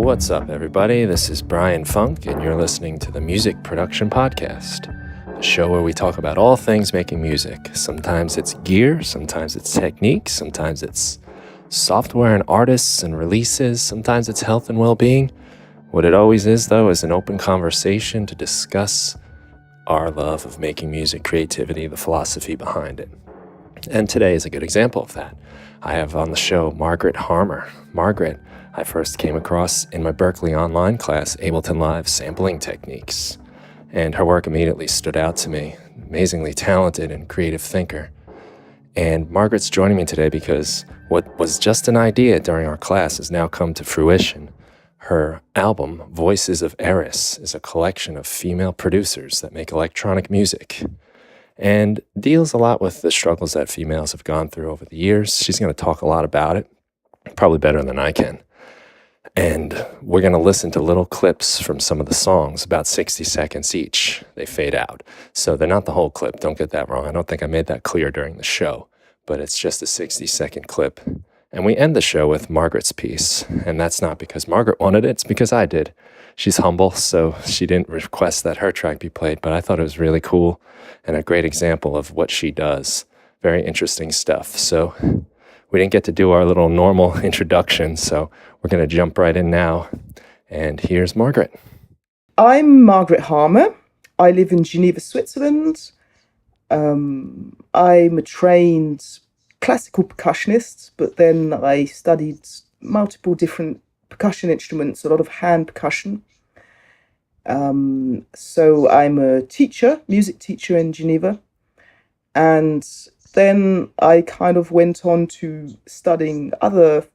What's up, everybody? This is Brian Funk, and you're listening to the Music Production Podcast, a show where we talk about all things making music. Sometimes it's gear, sometimes it's technique, sometimes it's software and artists and releases, sometimes it's health and well-being. What it always is, though, is an open conversation to discuss our love of making music, creativity, the philosophy behind it. And today is a good example of that. I have on the show Margaret Harmer. Margaret, I first came across in my Berklee Online class, Ableton Live sampling techniques. And her work immediately stood out to me. Amazingly talented and creative thinker. And Margaret's joining me today because what was just an idea during our class has now come to fruition. Her album, Voices of Eris, is a collection of female producers that make electronic music and deals a lot with the struggles that females have gone through over the years. She's going to talk a lot about it, probably better than I can. And we're going to listen to little clips from some of the songs, about 60 seconds each. They fade out. So they're not the whole clip. Don't get that wrong. I don't think I made that clear during the show, but it's just a 60-second clip. And we end the show with Margaret's piece. And that's not because Margaret wanted it. It's because I did. She's humble, so she didn't request that her track be played, but I thought it was really cool and a great example of what she does. Very interesting stuff. So we didn't get to do our little normal introduction, so we're going to jump right in now. And here's Margaret. I'm Margaret Harmer. I live in Geneva, Switzerland. I'm a trained classical percussionist, but then I studied multiple different percussion instruments, a lot of hand percussion. So I'm a teacher, music teacher in Geneva. And then I kind of went on to studying other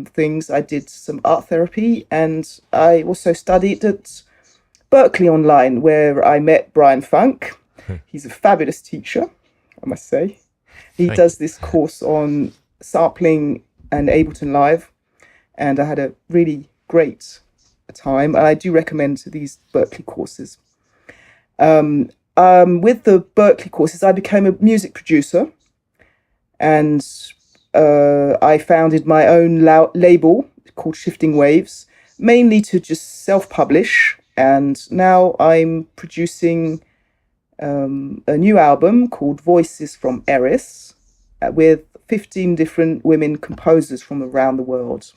things. I did some art therapy, and I also studied at Berklee Online, where I met Brian Funk. He's a fabulous teacher, I must say. He does this course on sampling and Ableton Live, and I had a really great time. And I do recommend these Berklee courses. With the Berklee courses, I became a music producer, and I founded my own label called Shifting Waves, mainly to just self-publish. And now I'm producing a new album called Voices from Eris with 15 different women composers from around the world.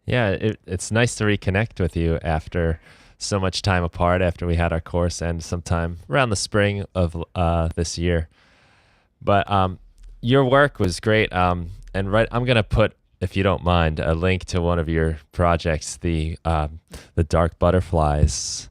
Yeah, it's nice to reconnect with you after so much time apart, after we had our course end sometime around the spring of this year. But your work was great. And I'm going to put, if you don't mind, a link to one of your projects, the Dark Butterflies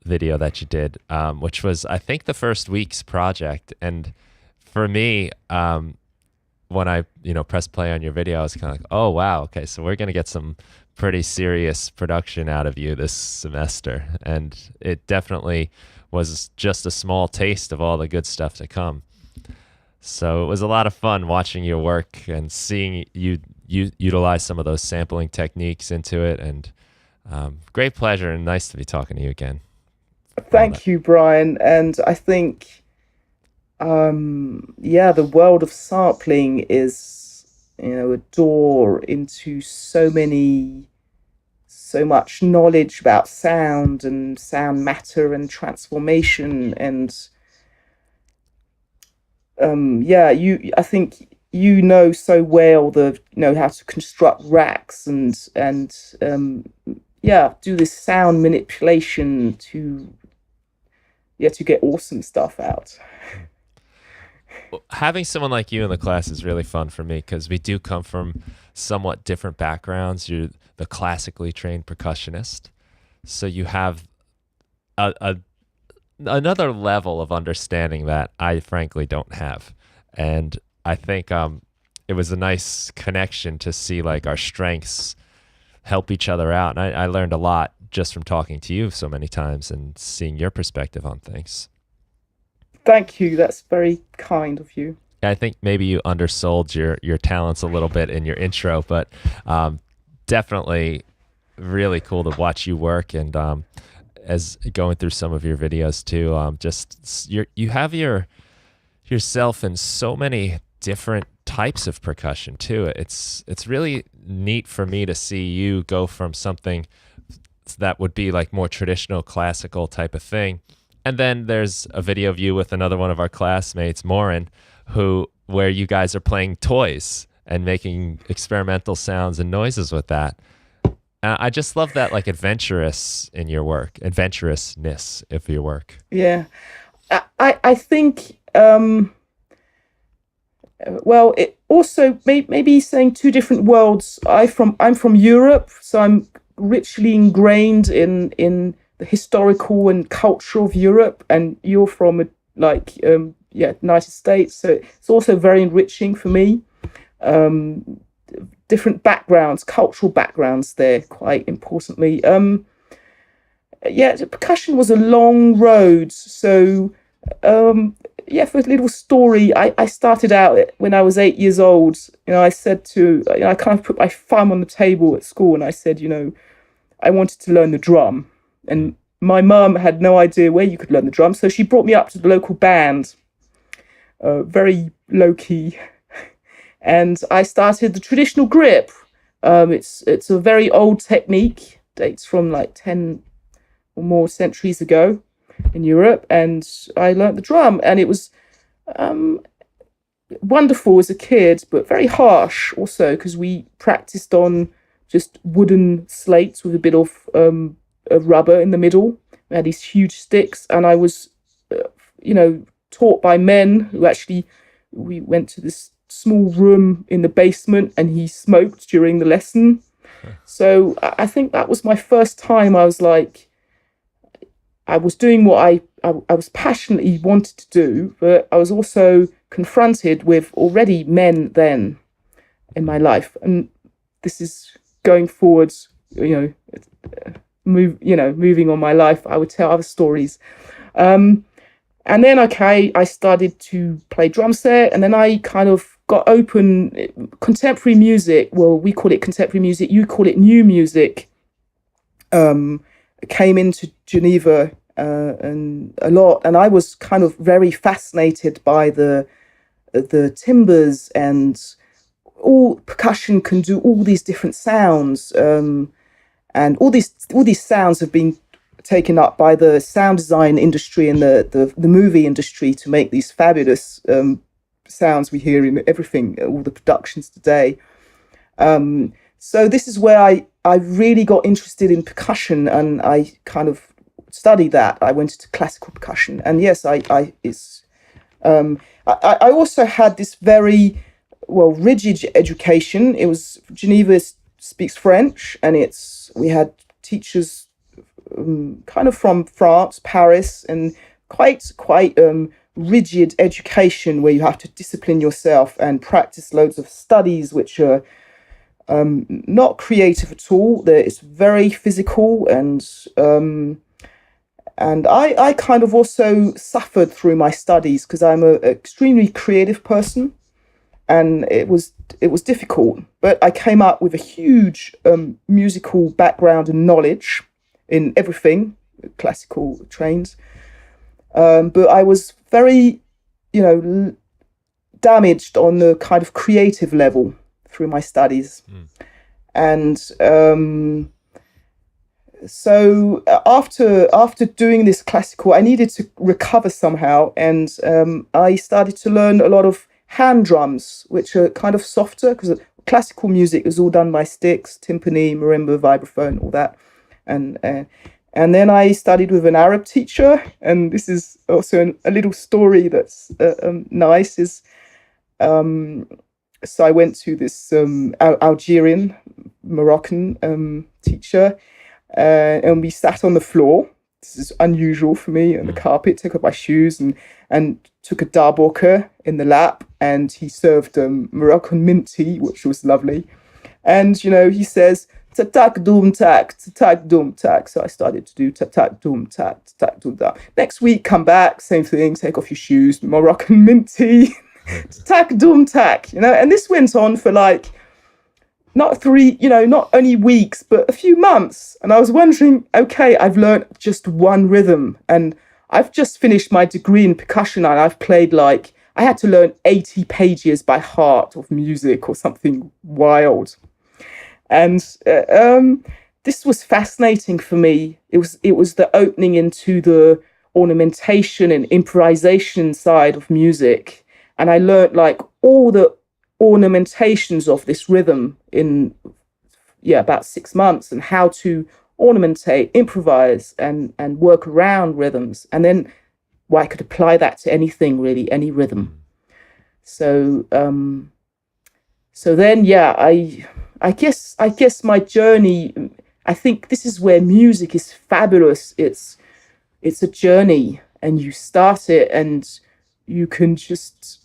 video that you did, which was, I think, the first week's project. And for me, when I pressed play on your video, I was kind of like, oh wow, okay, so we're gonna get some pretty serious production out of you this semester. And it definitely was just a small taste of all the good stuff to come. So it was a lot of fun watching your work and seeing you utilize some of those sampling techniques into it. And great pleasure, and nice to be talking to you again. Thank you, Brian. And I think, the world of sampling is, a door into so much knowledge about sound and sound matter and transformation. And I think you know so well how to construct racks and do this sound manipulation to get awesome stuff out. Having someone like you in the class is really fun for me because we do come from somewhat different backgrounds. You're the classically trained percussionist, so you have another level of understanding that I frankly don't have. And I think it was a nice connection to see like our strengths help each other out. And I learned a lot just from talking to you so many times and seeing your perspective on things. Thank you. That's very kind of you. I think maybe you undersold your talents a little bit in your intro, but definitely really cool to watch you work. And as going through some of your videos too, you have yourself in so many different types of percussion too. It's really neat for me to see you go from something that would be like more traditional classical type of thing. And then there's a video of you with another one of our classmates, Morin, where you guys are playing toys and making experimental sounds and noises with that. I just love that, like, adventurousness of your work. Yeah. I think, well, it also maybe saying two different worlds. I'm from Europe, so I'm richly ingrained in the historical and culture of Europe, and you're from United States, so it's also very enriching for me. Different backgrounds, cultural backgrounds there, quite importantly. Percussion was a long road. So, for a little story, I started out when I was 8 years old. I said I kind of put my thumb on the table at school, and I said, I wanted to learn the drum. And my mum had no idea where you could learn the drum, so she brought me up to the local band, very low key. And I started the traditional grip. It's a very old technique, dates from like 10 or more centuries ago in Europe. And I learned the drum, and it was wonderful as a kid, but very harsh also, because we practiced on just wooden slates with a bit of rubber in the middle. We had these huge sticks, and I was, taught by men who we went to this small room in the basement, and he smoked during the lesson. So I think that was my first time I was like, I was doing what I was passionately wanted to do, but I was also confronted with already men then in my life. And this is going forwards, moving on my life, I would tell other stories. And then, I started to play drum set, and then I kind of got open. Contemporary music, well, we call it contemporary music, you call it new music, came into Geneva and a lot, and I was kind of very fascinated by the timbres, and all percussion can do all these different sounds, and all these sounds have been taken up by the sound design industry and the movie industry to make these fabulous sounds we hear in everything, all the productions today. So this is where I really got interested in percussion, and I kind of studied that. I went into classical percussion, and yes, I also had this very rigid education. It was Geneva speaks French, and we had teachers kind of from France, Paris, and quite rigid education where you have to discipline yourself and practice loads of studies which are not creative at all. It's very physical, and I kind of also suffered through my studies because I'm an extremely creative person, and it was difficult. But I came up with a huge musical background and knowledge in everything, classical trained. But I was very, damaged on the kind of creative level through my studies. And so after doing this classical, I needed to recover somehow. And I started to learn a lot of hand drums, which are kind of softer, because classical music is all done by sticks, timpani, marimba, vibraphone, all that. And then I studied with an Arab teacher, and this is also a little story that's nice. So I went to this Algerian, Moroccan teacher, and we sat on the floor. This is unusual for me, on the carpet, took off my shoes and took a darboka in the lap, and he served Moroccan mint tea, which was lovely. And, he says, tak doom tak, tak doom tak. So I started to do tak doom tak, tak doom tak. Next week, come back, same thing, take off your shoes, Moroccan mint tea, tak doom tak, and this went on for not only weeks, but a few months. And I was wondering, okay, I've learned just one rhythm, and I've just finished my degree in percussion, and I've played I had to learn 80 pages by heart of music or something wild. And this was fascinating for me. It was the opening into the ornamentation and improvisation side of music, and I learned like all the ornamentations of this rhythm in about 6 months, and how to ornamentate, improvise, and work around rhythms, and then I could apply that to anything really, any rhythm. So so then I guess my journey, I think this is where music is fabulous. It's a journey, and you start it and you can just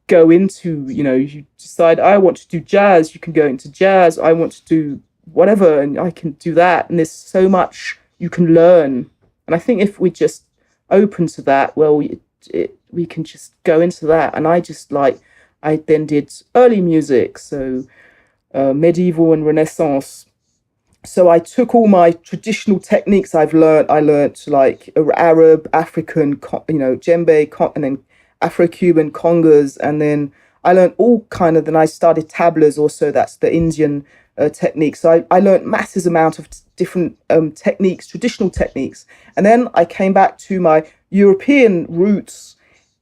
go into, you decide, I want to do jazz, you can go into jazz. I want to do whatever, and I can do that. And there's so much you can learn. And I think if we just open to that, well, we can just go into that. And I then did early music, so medieval and Renaissance. So I took all my traditional techniques I learned like Arab, African, djembe, and then Afro-Cuban congas. And then I learned all then I started tablas also, that's the Indian technique. So I learned massive amount of different techniques, traditional techniques. And then I came back to my European roots,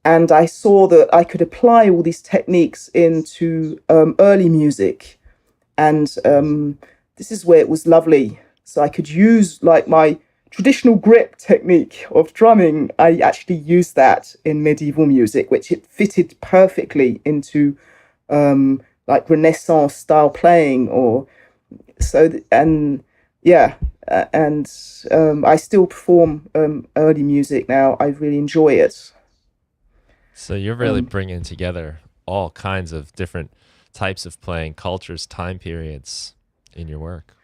and I saw that I could apply all these techniques into early music. And this is where it was lovely. So I could use like my traditional grip technique of drumming. I actually used that in medieval music, which it fitted perfectly into like Renaissance style playing, or so. And I still perform early music now. I really enjoy it. So you're really bringing together all kinds of different types of playing, cultures, time periods in your work.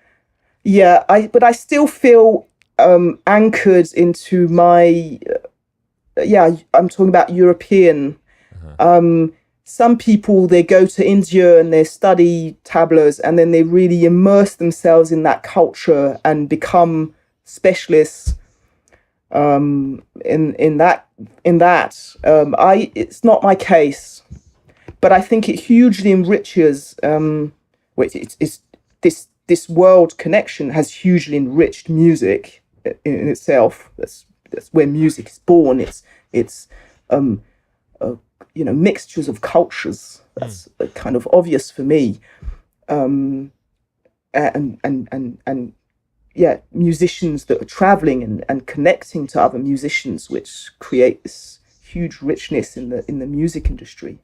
Yeah, but I still feel anchored into my, I'm talking about European. Some people, they go to India and they study tablas, and then they really immerse themselves in that culture and become specialists in that. It's not my case, but I think it hugely enriches. This world connection has hugely enriched music in itself. That's where music is born. It's mixtures of cultures. That's kind of obvious for me. And musicians that are traveling and connecting to other musicians, which create this huge richness in the music industry.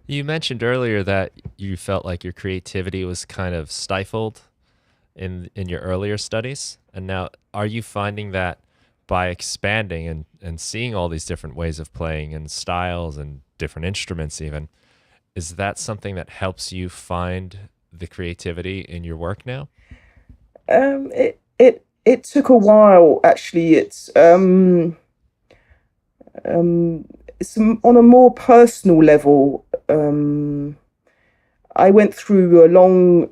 You mentioned earlier that you felt like your creativity was kind of stifled in your earlier studies. And now, are you finding that by expanding and seeing all these different ways of playing and styles and different instruments even, is that something that helps you find the creativity in your work now? It took a while, actually. It's on a more personal level. I went through a long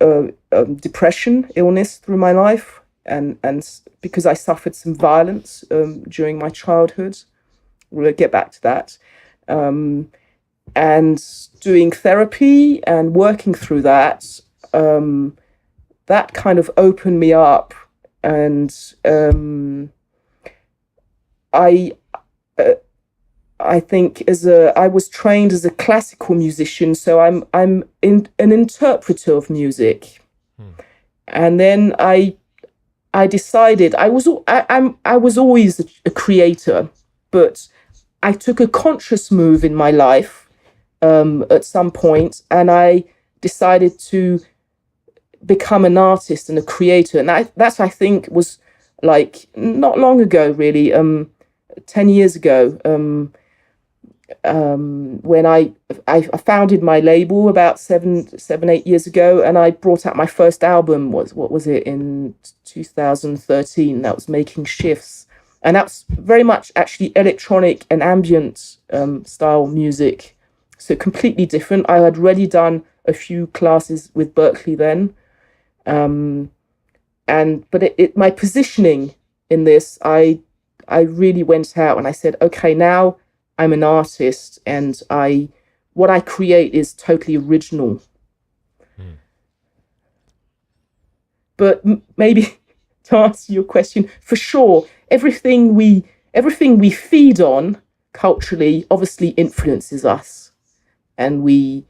depression, illness through my life, and because I suffered some violence during my childhood. We'll get back to that. And doing therapy and working through that, that kind of opened me up. And I think I was trained as a classical musician, so I'm an interpreter of music. And then I decided I was always a creator, but I took a conscious move in my life at some point, and I decided to become an artist and a creator. And that I think was like not long ago, really, 10 years ago, when I founded my label about 8 years ago, and I brought out my first album. What was it, in 2013? That was Making Shifts, and that's very much actually electronic and ambient style music, so completely different. I had already done a few classes with Berklee then, but my positioning in this, I really went out and I said, okay, now I'm an artist, and what I create is totally original. But maybe to answer your question, for sure, everything we feed on culturally obviously influences us, and we,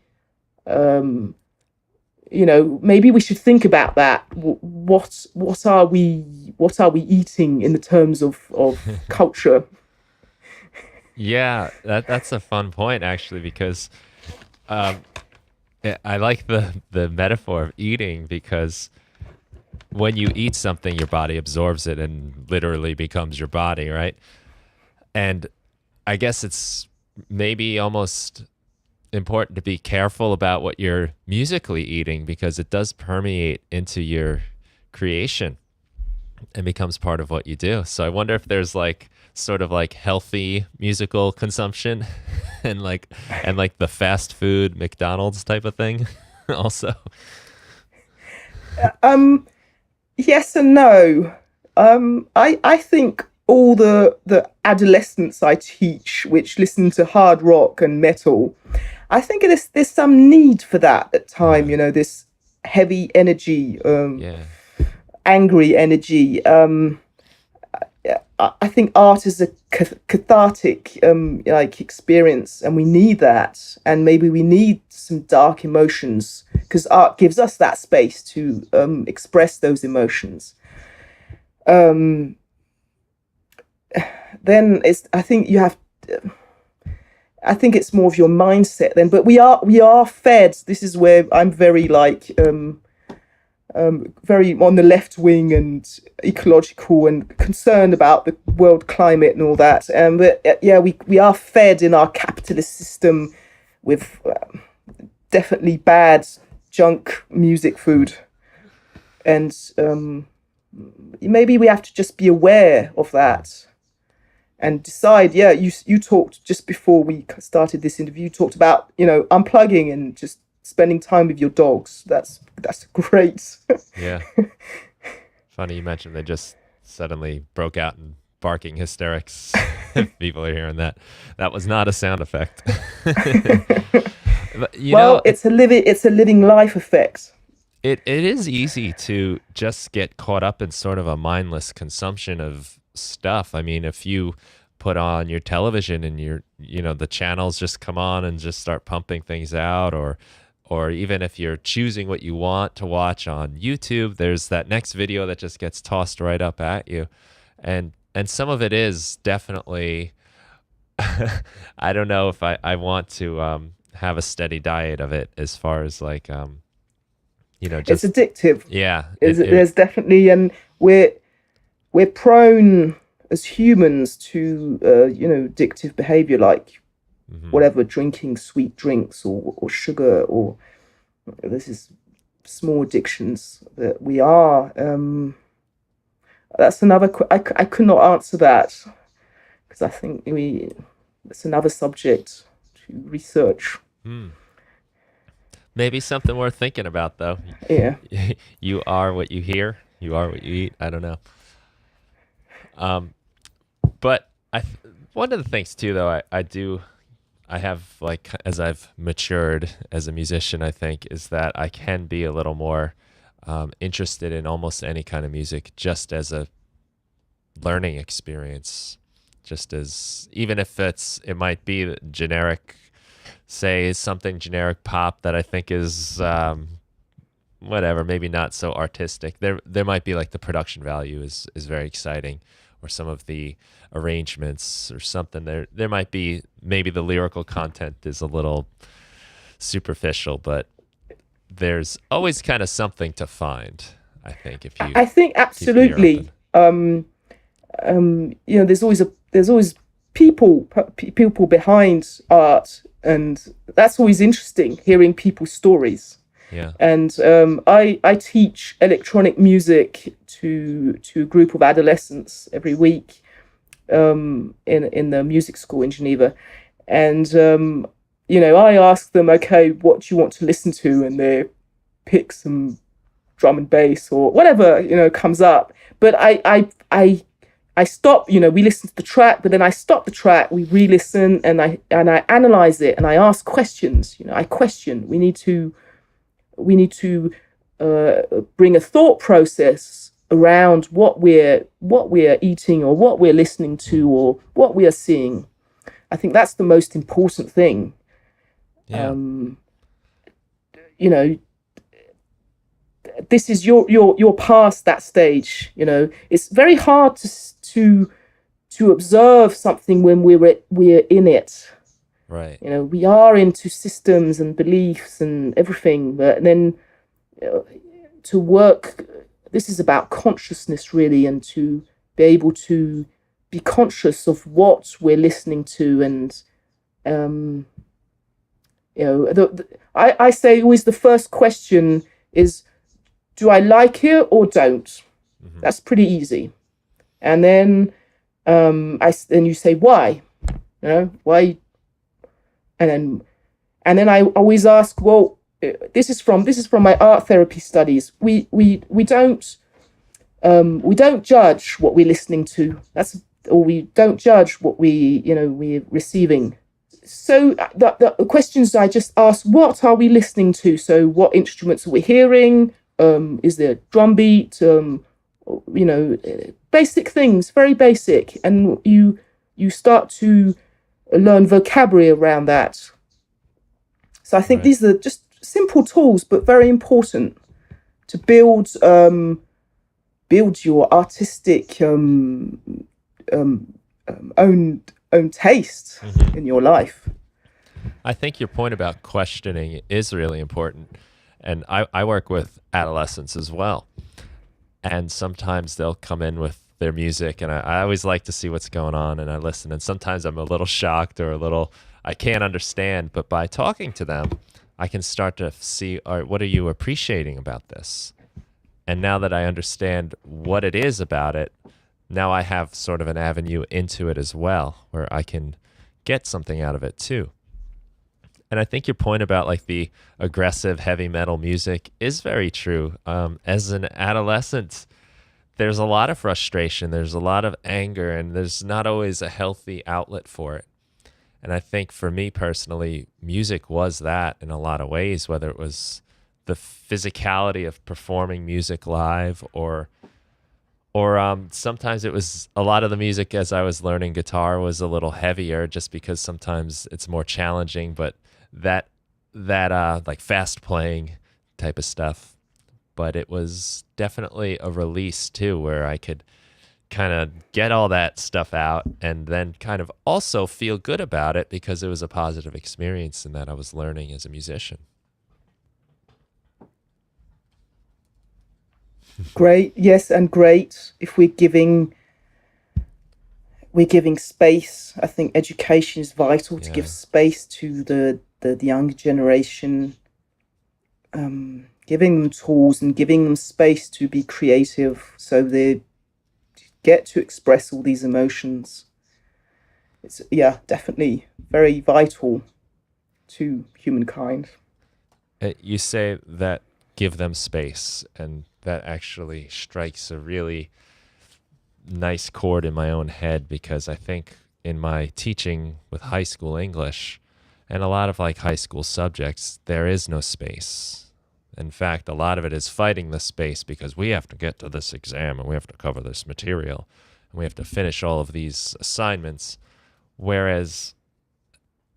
maybe we should think about that. What are we eating in the terms of culture? Yeah, that's a fun point actually, because I like the metaphor of eating, because when you eat something, your body absorbs it and literally becomes your body, right? And I guess it's maybe almost important to be careful about what you're musically eating, because it does permeate into your creation and becomes part of what you do. So I wonder if there's like sort of like healthy musical consumption and like the fast food McDonald's type of thing also. Yes and no. I think all the adolescents I teach, which listen to hard rock and metal, I think there's some need for that at time. This heavy energy, angry energy. I think art is a cathartic experience, and we need that. And maybe we need some dark emotions, because art gives us that space to express those emotions. Then I think it's more of your mindset then. But we are fed. This is where I'm very very on the left wing and ecological and concerned about the world climate and all that. But we are fed in our capitalist system with definitely bad junk music food, and maybe we have to just be aware of that and decide. You talked just before we started this interview, you talked about unplugging and just spending time with your dogs. That's great. Yeah. Funny you mentioned they just suddenly broke out in barking hysterics. People are hearing that. That was not a sound effect. But, it's a living life effect. It is easy to just get caught up in sort of a mindless consumption of stuff. I mean, if you put on your television and the channels just come on and just start pumping things out, or even if you're choosing what you want to watch on YouTube, there's that next video that just gets tossed right up at you. And some of it is definitely, I don't know if I want to have a steady diet of it, as far as like, just, it's addictive. Yeah. There's definitely, and we're prone as humans to, addictive behavior, like whatever, drinking sweet drinks or sugar, or this is small addictions that we are. That's another. I could not answer that, because I think it's another subject to research. Maybe something worth thinking about, though. Yeah. You are what you hear. You are what you eat. I don't know. But one of the things too, though, I have, like, as I've matured as a musician, I think, is that I can be a little more interested in almost any kind of music, just as a learning experience, just as, even if it might be generic, say something generic pop that I think is whatever, maybe not so artistic. There might be like the production value is very exciting, or some of the arrangements or something. There might be, maybe the lyrical content is a little superficial, but there's always kind of something to find, I think, if you. I think absolutely. There's always people behind art, and that's always interesting, hearing people's stories. Yeah. And I teach electronic music to a group of adolescents every week in the music school in Geneva, and I ask them, okay, what do you want to listen to, and they pick some drum and bass or whatever comes up. But I stop, we listen to the track, but then I stop the track, we re-listen, and I analyze it, and I ask questions. I question. We need to bring a thought process around what we're eating or what we're listening to or what we are seeing. I think that's the most important thing. Yeah. You know, this is you're past that stage. You know, it's very hard to observe something when we're in it. Right. You know, we are into systems and beliefs and everything, but then to work, this is about consciousness really, and to be able to be conscious of what we're listening to. And you know, I say always the first question is, do I like it or don't? Mm-hmm. That's pretty easy. And then then you say why, you know, why, and then I always ask, well, this is from my art therapy studies. We don't judge what we're listening to. Or we don't judge what we're receiving. So the questions I just ask: what are we listening to? So what instruments are we hearing? Is there a drum beat? Basic things, very basic, and you start to learn vocabulary around that. So I think these are just simple tools, but very important to build your artistic own taste in your life. I think your point about questioning is really important. And I work with adolescents as well. And sometimes they'll come in with their music, and I always like to see what's going on, and I listen. And sometimes I'm a little shocked or I can't understand. But by talking to them, I can start to see, all right, what are you appreciating about this? And now that I understand what it is about it, now I have sort of an avenue into it as well, where I can get something out of it too. And I think your point about like the aggressive heavy metal music is very true. As an adolescent, there's a lot of frustration, there's a lot of anger, and there's not always a healthy outlet for it. And I think for me personally, music was that in a lot of ways, whether it was the physicality of performing music live or sometimes it was a lot of the music as I was learning guitar was a little heavier just because sometimes it's more challenging, but that like fast playing type of stuff. But it was definitely a release too, where I could kind of get all that stuff out and then kind of also feel good about it because it was a positive experience and that I was learning as a musician. Great, yes, and great if we're giving space. I think education is vital to give space to the younger generation, giving them tools and giving them space to be creative so they get to express all these emotions. It's definitely very vital to humankind. You say that give them space, and that actually strikes a really nice chord in my own head, because I think in my teaching with high school English and a lot of like high school subjects, there is no space. In fact, a lot of it is fighting the space because we have to get to this exam and we have to cover this material and we have to finish all of these assignments. Whereas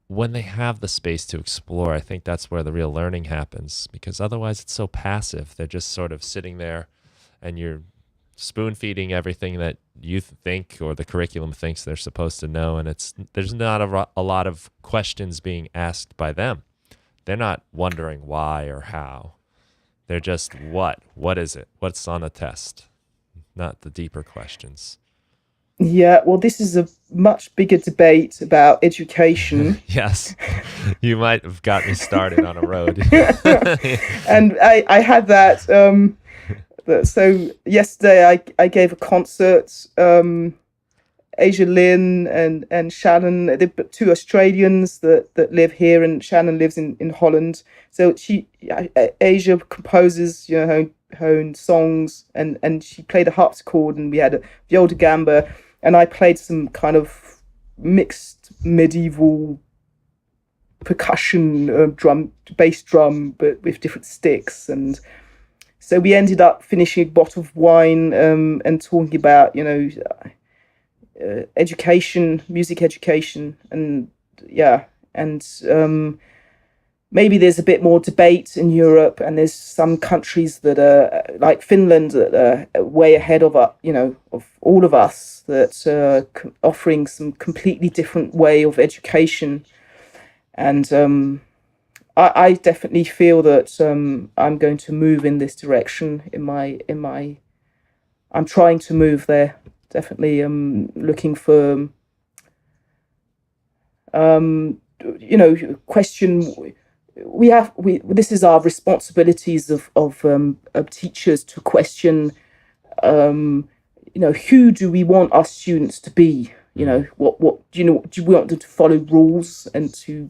when they have the space to explore, I think that's where the real learning happens, because otherwise it's so passive. They're just sort of sitting there and you're spoon feeding everything that you think or the curriculum thinks they're supposed to know. And there's not a lot of questions being asked by them. They're not wondering why or how. They're just what is it? What's on a test? Not the deeper questions. Yeah, well, this is a much bigger debate about education. Yes, you might have got me started on a road. And I had that. So yesterday I gave a concert. Asia Lynn and Shannon, they're two Australians that live here, and Shannon lives in Holland. So Asia composes her own songs, and she played a harpsichord, and we had a viola da gamba, and I played some kind of mixed medieval percussion bass drum, but with different sticks. And So we ended up finishing a bottle of wine and talking about, education, music education, and maybe there's a bit more debate in Europe, and there's some countries that are like Finland that are way ahead of of all of us, that are offering some completely different way of education, and I definitely feel that I'm going to move in this direction I'm trying to move there. Definitely looking for question. This is our responsibilities of teachers, to question who do we want our students to be? What do we want them to follow rules and to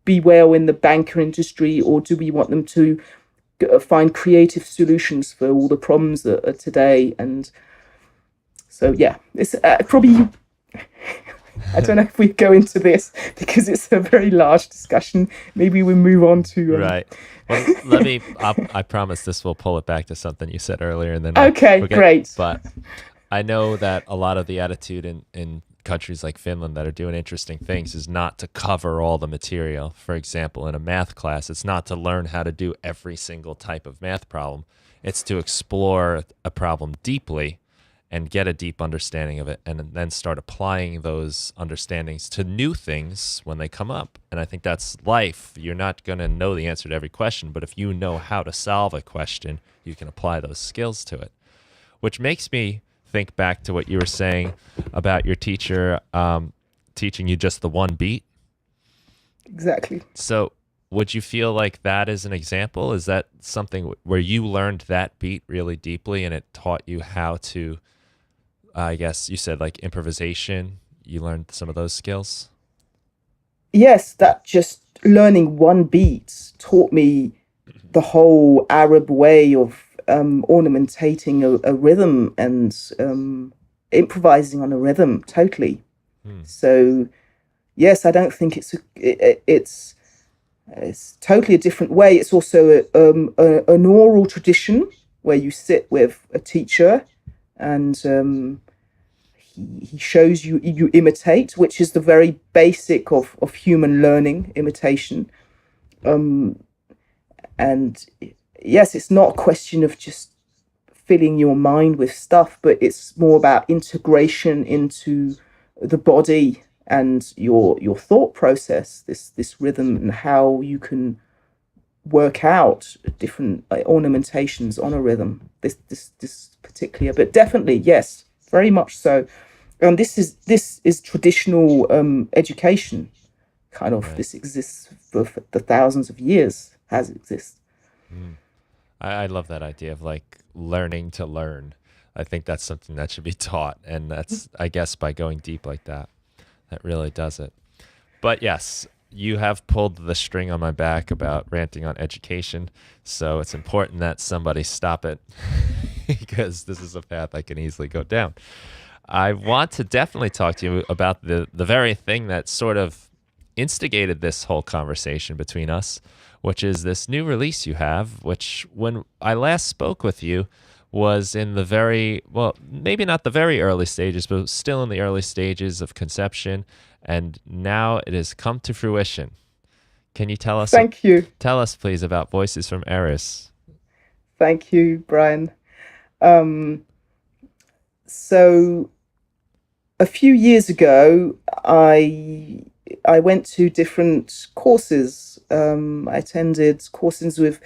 be well in the banker industry, or do we want them to find creative solutions for all the problems that are today? And so it's probably I don't know if we go into this because it's a very large discussion. Maybe we move on to right. Well, I promise this will pull it back to something you said earlier, and then great. But I know that a lot of the attitude in countries like Finland that are doing interesting things is not to cover all the material. For example, in a math class, it's not to learn how to do every single type of math problem. It's to explore a problem deeply and get a deep understanding of it, and then start applying those understandings to new things when they come up. And I think that's life. You're not going to know the answer to every question, but if you know how to solve a question, you can apply those skills to it. Which makes me think back to what you were saying about your teacher teaching you just the one beat. Exactly. So would you feel like that is an example? Is that something where you learned that beat really deeply and it taught you how to, I guess you said like improvisation, you learned some of those skills? Yes, that just learning one beat taught me the whole Arab way of ornamentating a rhythm and improvising on a rhythm totally. So yes, I don't think it's totally a different way. It's also an oral tradition where you sit with a teacher and he shows you, you imitate, which is the very basic of human learning, imitation. And yes, it's not a question of just filling your mind with stuff, but it's more about integration into the body and your thought process, this rhythm, and how you can work out different ornamentations on a rhythm. This particular, but definitely yes, very much so. And this is traditional education, kind of. Right. This exists for the thousands of years, has existed. I love that idea of like learning to learn. I think that's something that should be taught, and that's, I guess, by going deep like that, that really does it. But yes, you have pulled the string on my back about ranting on education, so it's important that somebody stop it because this is a path I can easily go down. I want to definitely talk to you about the very thing that sort of instigated this whole conversation between us, which is this new release you have, which when I last spoke with you was in the very, well, maybe not the very early stages, but still in the early stages of conception, and now it has come to fruition. Can you tell us? Thank you. Tell us, please, about Voices from Eris. Thank you, Brian. So a few years ago, I went to different courses. I attended courses with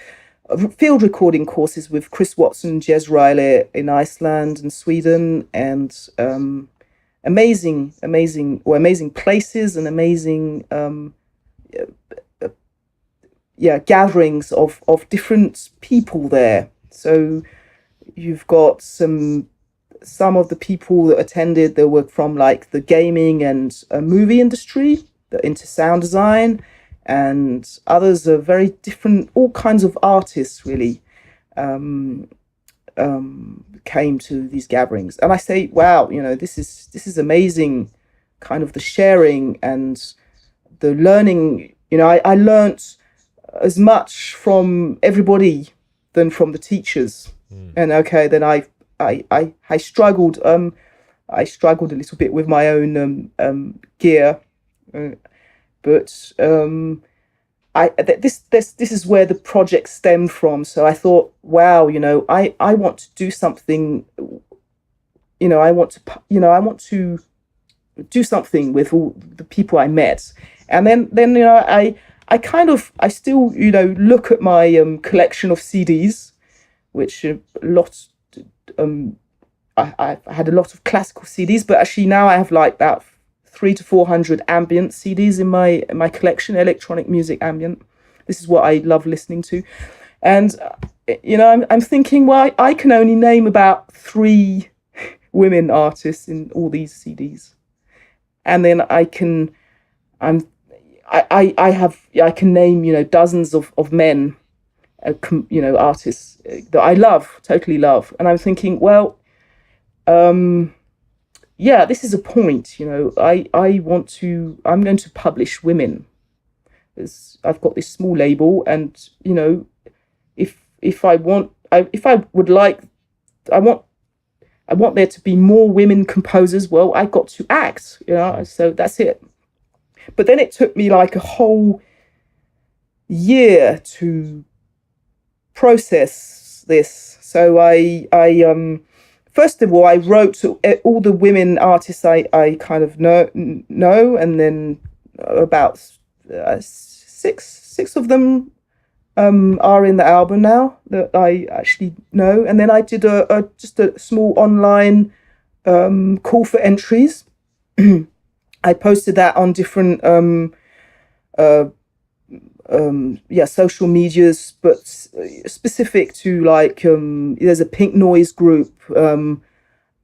field recording courses with Chris Watson and Jez Riley in Iceland and Sweden, and amazing places and amazing gatherings of different people there. So you've got some of the people that attended, they were from like the gaming and movie industry, into sound design, and others are very different, all kinds of artists really came to these gatherings. And I say, wow, this is amazing, kind of the sharing and the learning. I learnt as much from everybody than from the teachers. And okay, then I struggled. I struggled a little bit with my own gear, but this is where the project stemmed from. So I thought, wow, I want to do something. I want to do something with all the people I met, and then I still look at my collection of CDs, which I had a lot of classical CDs, but actually now I have like about 300 to 400 ambient CDs in my collection, electronic music ambient. This is what I love listening to, and I'm thinking, well, I can only name about 3 women artists in all these CDs, and then I can name dozens of men, artists that I totally love, and I'm thinking, well, this is a point. I'm going to publish women. I've got this small label, and I want there to be more women composers. Well, I got to act, so that's it. But then it took me like a whole year to process this. So I first of all, I wrote to all the women artists I kind of know, and then about six of them are in the album now that I actually know. And then I did just a small online call for entries. I posted that on different social medias, but specific to like there's a Pink Noise group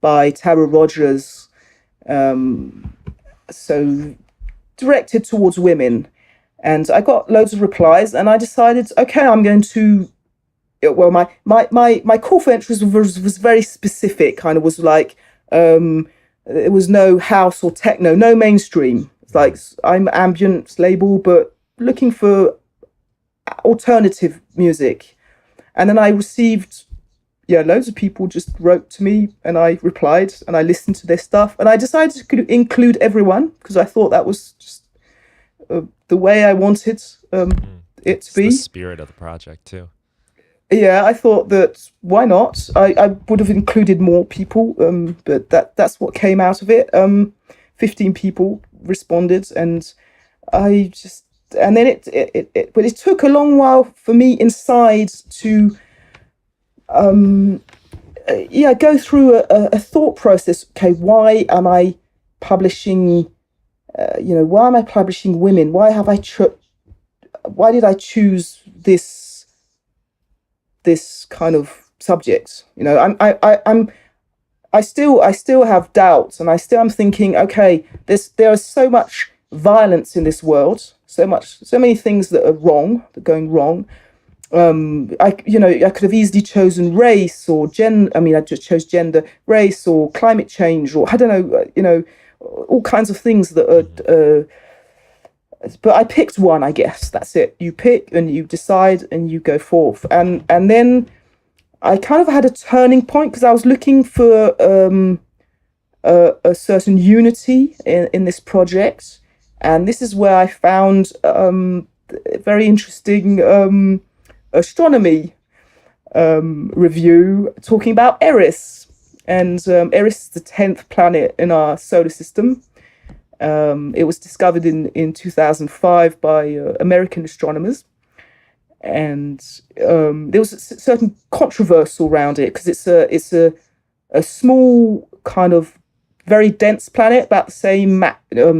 by Tara Rogers, so directed towards women. And I got loads of replies, and I decided, okay, I'm going to. Well, my call for entries was very specific. Kind of was like, there was no house or techno, no mainstream. It's like, I'm ambient label, but looking for alternative music. And then I received, loads of people just wrote to me, and I replied, and I listened to their stuff, and I decided to include everyone because I thought that was just the way I wanted it to be. The spirit of the project too. Yeah, I thought that why not? I would have included more people, but that's what came out of it. 15 people responded, and then it took a long while for me inside to go through a thought process. Okay, why am I publishing? Why am I publishing women? Why did I choose this kind of subject? I still have doubts, and I'm thinking, okay, there is so much violence in this world, so many things that are wrong, that are going wrong. I could have easily chosen race or gender. I mean, I just chose gender, race, or climate change, or I don't know, all kinds of things that are. But I picked one, I guess. That's it. You pick and you decide and you go forth. And then I kind of had a turning point because I was looking for a certain unity in this project. And this is where I found a very interesting astronomy review talking about Eris. And Eris is the 10th planet in our solar system. It was discovered in 2005 by American astronomers. And there was a certain controversy around it because it's a small kind of very dense planet, about the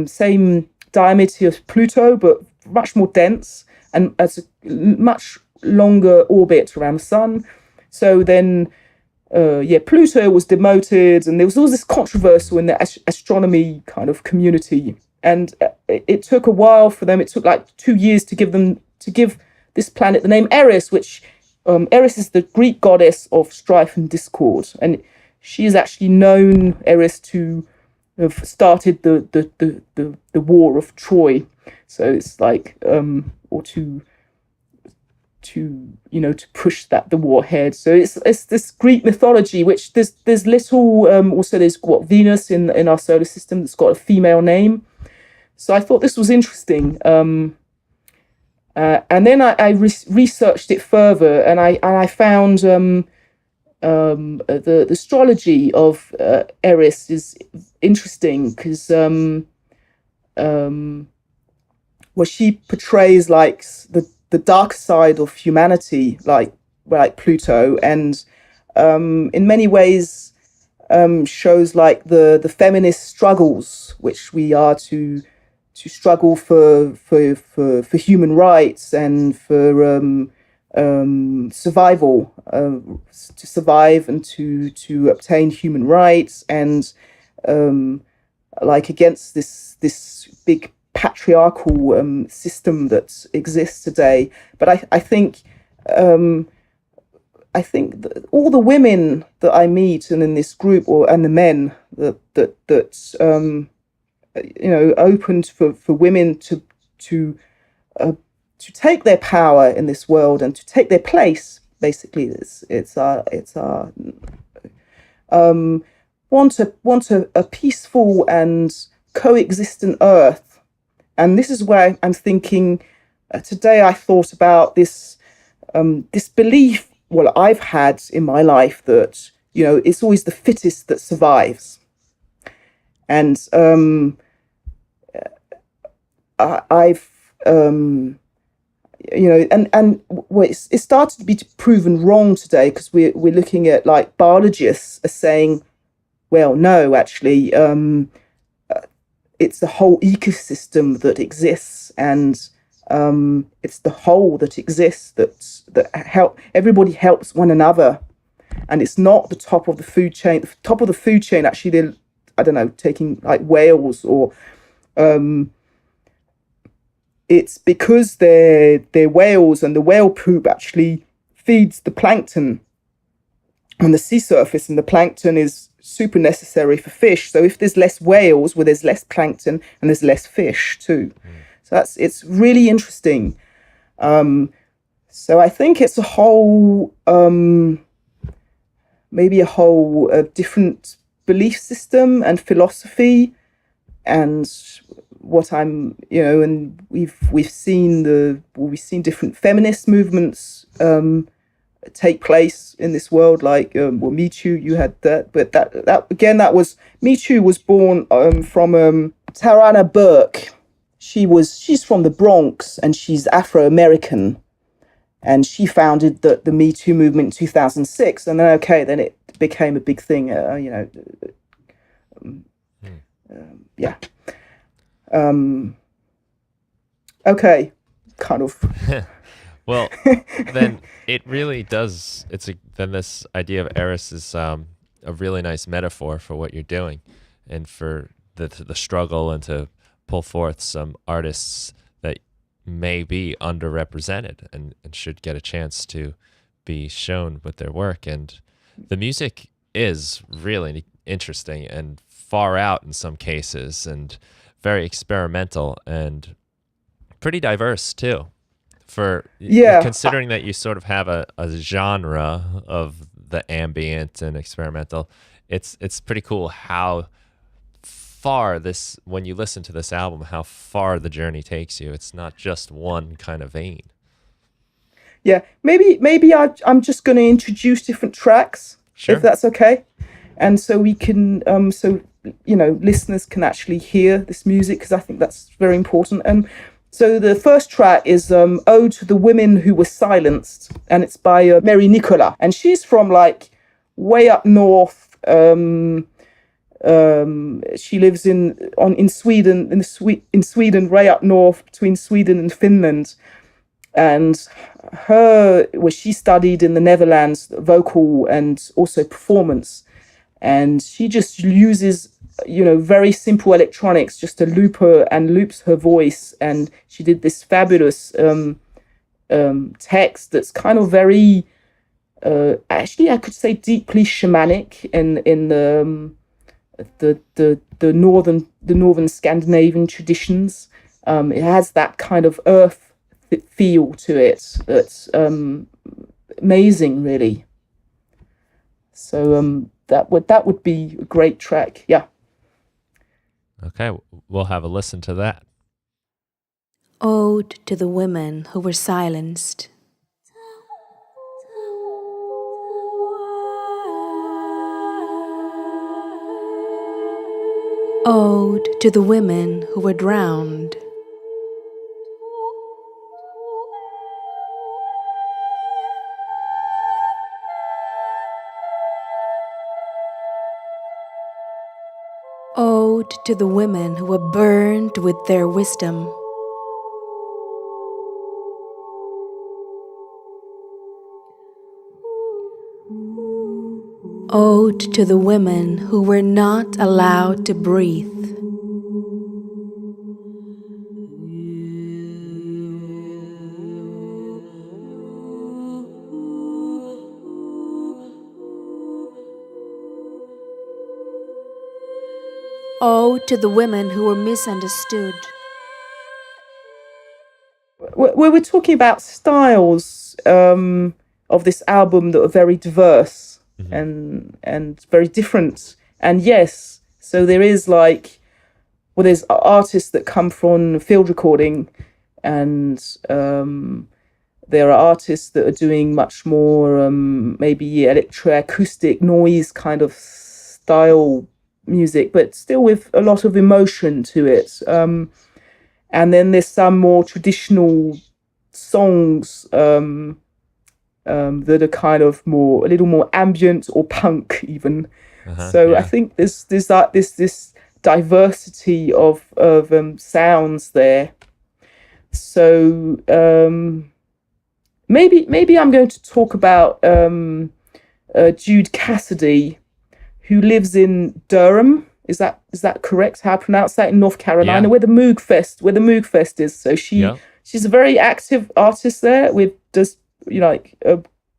same diameter as Pluto, but much more dense and has a much longer orbit around the sun. So then, Pluto was demoted, and there was all this controversy in the astronomy kind of community. And it took a while for them. It took like 2 years to give this planet the name Eris, which Eris is the Greek goddess of strife and discord, and she is actually known, Eris, to have started the war of Troy. So it's like, or to to push the war ahead. So it's this Greek mythology, which there's little also there's Venus in our solar system that's got a female name. So I thought this was interesting. And then I researched it further, and I found the astrology of Eris is interesting because where she portrays like the dark side of humanity, like Pluto, and in many ways shows like the feminist struggles which we are to struggle for human rights and for survival, to survive and to obtain human rights, and like against this big patriarchal system that exists today. But I think that all the women that I meet and in this group, and the men that opened for women to take their power in this world and to take their place. Basically, it's our want a peaceful and coexistent Earth. And this is where I'm thinking today. I thought about this belief. Well, I've had in my life that it's always the fittest that survives, and I've it started to be proven wrong today, because we're looking at like biologists are saying, well, no, actually, it's the whole ecosystem that exists, and it's the whole that exists that everybody helps one another, and it's not the top of the food chain. The top of the food chain, actually, they're, I don't know, taking like whales or it's because they're whales, and the whale poop actually feeds the plankton on the sea surface, and the plankton is super necessary for fish. So if there's less whales, well, there's less plankton and there's less fish too. So it's really interesting. So I think it's a whole maybe a whole different belief system and philosophy, and what I'm, and we've seen different feminist movements take place in this world, like Me Too. You had that, but that again, Me Too was born from Tarana Burke. She's from the Bronx, and she's Afro-American, and she founded the Me Too movement in 2006, and then it became a big thing, yeah. Okay, kind of. Well, then it really does. Then this idea of Eris is a really nice metaphor for what you're doing, and for the struggle, and to pull forth some artists that may be underrepresented and should get a chance to be shown with their work. And the music is really interesting and far out in some cases, and very experimental and pretty diverse too. Considering that you sort of have a genre of the ambient and experimental, it's pretty cool how far when you listen to this album, how far the journey takes you. It's not just one kind of vein. Yeah, maybe I'm just going to introduce different tracks, sure, if that's okay, and so we can listeners can actually hear this music, because I think that's very important. And so the first track is Ode to the Women Who Were Silenced, and it's by Mary Nicola, and she's from like way up north. She lives in Sweden, in Sweden, way up north between Sweden and Finland, and she studied in the Netherlands vocal and also performance, and she just uses very simple electronics just to loops her voice, and she did this fabulous text that's kind of very actually I could say deeply shamanic in the northern Scandinavian traditions. It has that kind of earth feel to it that's amazing, really. So that would be a great track. Yeah. Okay, we'll have a listen to that. Ode to the women who were silenced. Ode to the women who were drowned. Ode to the women who were burned with their wisdom. Ode to the women who were not allowed to breathe. Ode to the women who were misunderstood. We're talking about styles of this album that are very diverse and very different. And yes, so there is there's artists that come from field recording, and there are artists that are doing much more maybe electroacoustic noise kind of style music, but still with a lot of emotion to it. And then there's some more traditional songs that are kind of a little more ambient or punk even. I think there's this diversity of sounds there. So maybe I'm going to talk about Jude Cassidy, who lives in Durham. Is that correct? How I pronounce that? In North Carolina, where the Moog Fest is. So she's a very active artist there. Does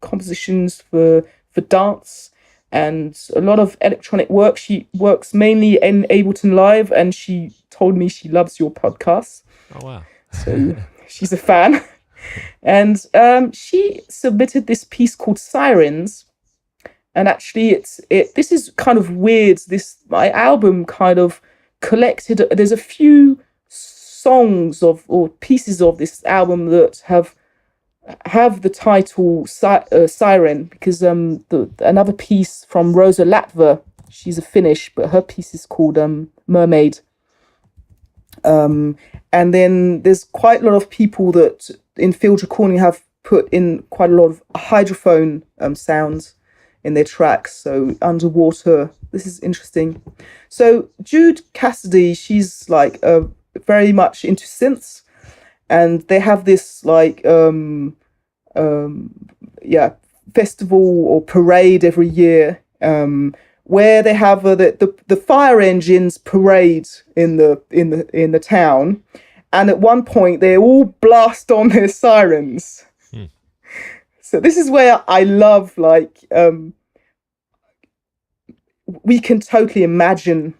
compositions for dance and a lot of electronic work. She works mainly in Ableton Live, and she told me she loves your podcast. Oh wow! So she's a fan, and she submitted this piece called Sirens. And actually, this is kind of weird. My album kind of collected. There's a few songs or pieces of this album that have the title Siren, because another piece from Rosa Latva, she's a Finnish, but her piece is called Mermaid. And then there's quite a lot of people that in field recording have put in quite a lot of hydrophone sounds in their tracks, so underwater. This is interesting. So Jude Cassidy, she's very much into synths, and they have this festival or parade every year where they have the fire engines parade in the town, and at one point they all blast on their sirens. So this is where I love, we can totally imagine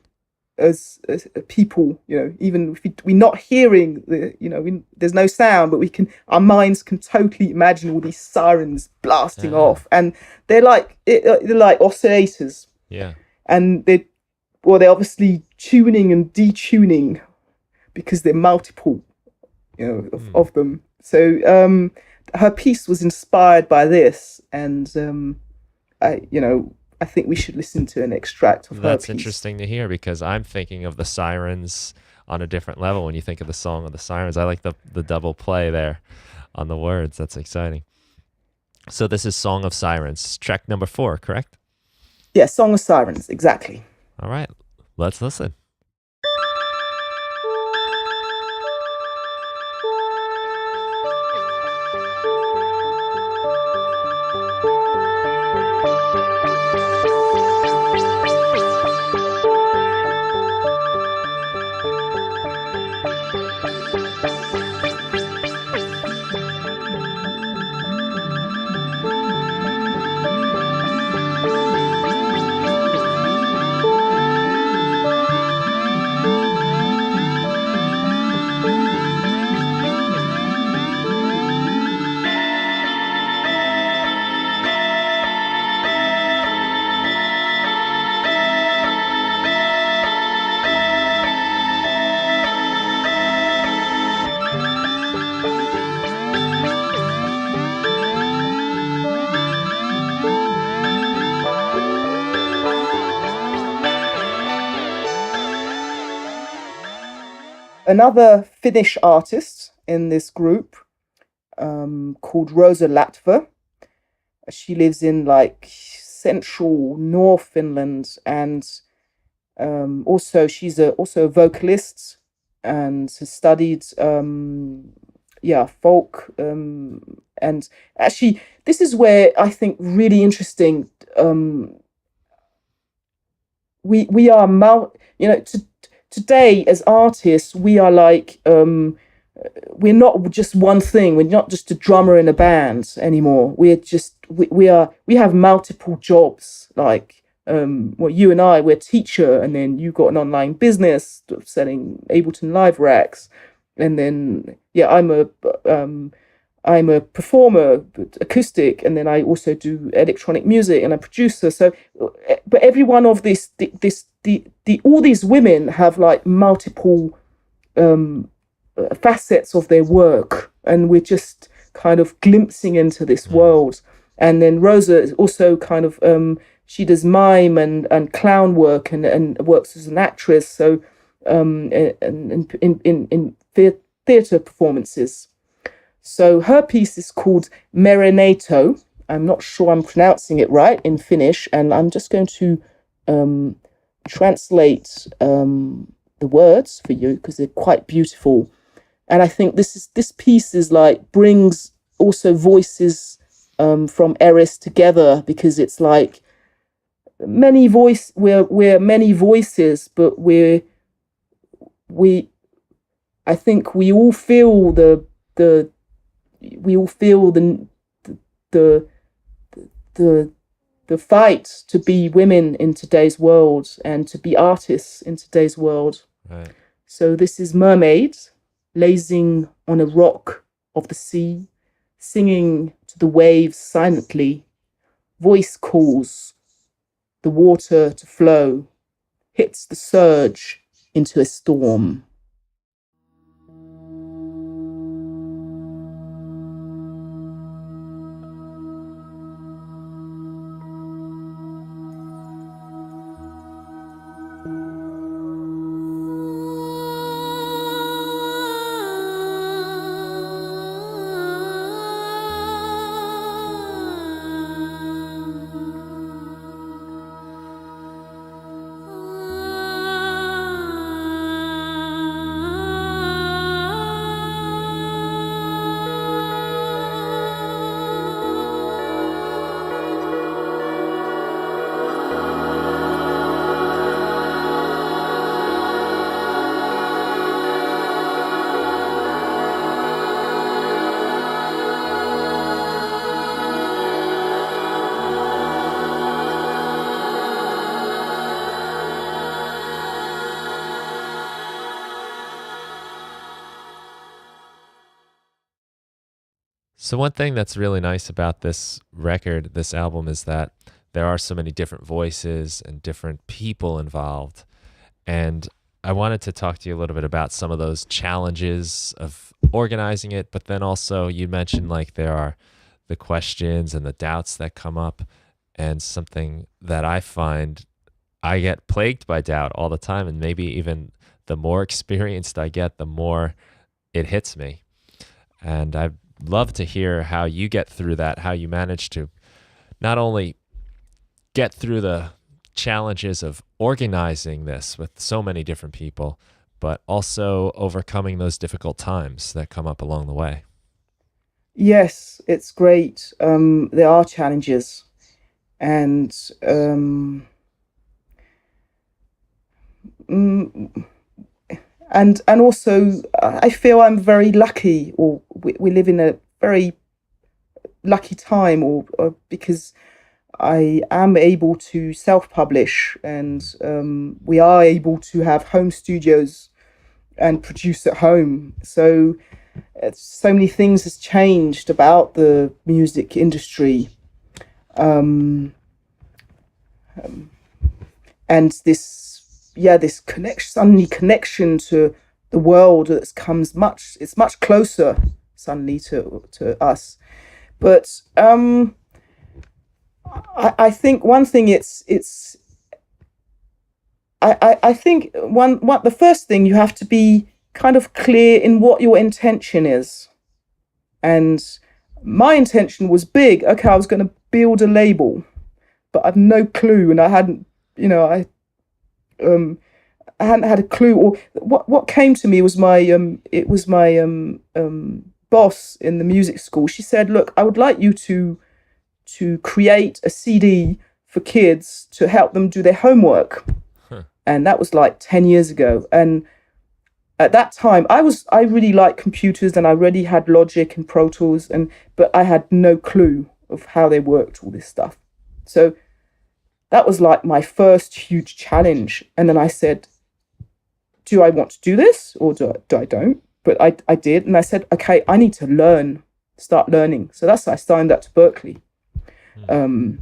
as people, even if we're not hearing there's no sound, but our minds can totally imagine all these sirens blasting off, and they're like oscillators. Yeah. And they're obviously tuning and detuning because they're multiple, of them. So her piece was inspired by this, and I think we should listen to an extract of her piece. That's interesting to hear, because I'm thinking of the sirens on a different level when you think of the Song of the Sirens. I like the double play there on the words. That's exciting. So this is Song of Sirens, track number 4, correct? Yeah, Song of Sirens, exactly. All right, let's listen. another Finnish artist in this group called Rosa Latva. She lives in like central North Finland, and also she's also a vocalist and has studied folk, and actually this is where I think really interesting. We are today as artists, we are like we're not just one thing. We're not just a drummer in a band anymore. We're just we have multiple jobs. Like you and I, we're teacher, and then you got an online business selling Ableton live racks, and then I'm a performer, but acoustic, and then I also do electronic music, and I'm a producer. So, but every one of all these women have like multiple facets of their work, and we're just kind of glimpsing into this world. And then Rosa is also kind of she does mime and clown work and works as an actress. So in theatre performances. So her piece is called Merinato. I'm not sure I'm pronouncing it right in Finnish, and I'm just going to translate the words for you because they're quite beautiful. And I think this piece is like brings also voices from Eris together, because it's like we're many voices, but I think we all feel the fight to be women in today's world and to be artists in today's world. Right. So this is Mermaid lazing on a rock of the sea, singing to the waves silently. Voice calls the water to flow, hits the surge into a storm. So one thing that's really nice about this record, this album, is that there are so many different voices and different people involved. And I wanted to talk to you a little bit about some of those challenges of organizing it, but then also you mentioned like there are the questions and the doubts that come up, and something that I find I get plagued by doubt all the time, and maybe even the more experienced I get, the more it hits me. And I'd love to hear how you get through that, how you manage to not only get through the challenges of organizing this with so many different people, but also overcoming those difficult times that come up along the way. Yes, it's great. There are challenges, and and also I feel I'm very lucky, or we live in a very lucky time, or because I am able to self-publish, and we are able to have home studios and produce at home. So so many things has changed about the music industry, and this connection to the world it's much closer suddenly to us. But I think one thing I think the first thing you have to be kind of clear in what your intention is. And my intention was big. Okay, I was going to build a label, but I've no clue, and I hadn't, I hadn't had a clue. Or what came to me was my boss in the music school. She said, "Look, I would like you to create a CD for kids to help them do their homework." And that was like 10 years ago. And at that time, I really liked computers, and I already had Logic and Pro Tools, but I had no clue of how they worked, all this stuff. So that was like my first huge challenge. And then I said, do I want to do this, or do I don't? But I did. And I said, okay, I need to start learning. So that's why I signed up to Berklee to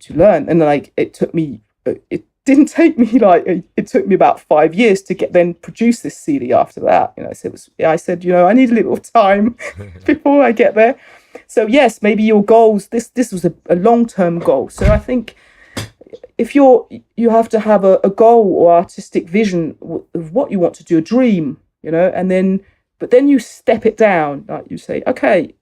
learn. And then it took me, it didn't take me it took me about 5 years to then produce this CD after that. So I said, I need a little time before I get there. So yes, maybe your goals, this was a long-term goal. So I think if you have to have a goal or artistic vision of what you want to do, a dream, but then you step it down. Like you say, okay,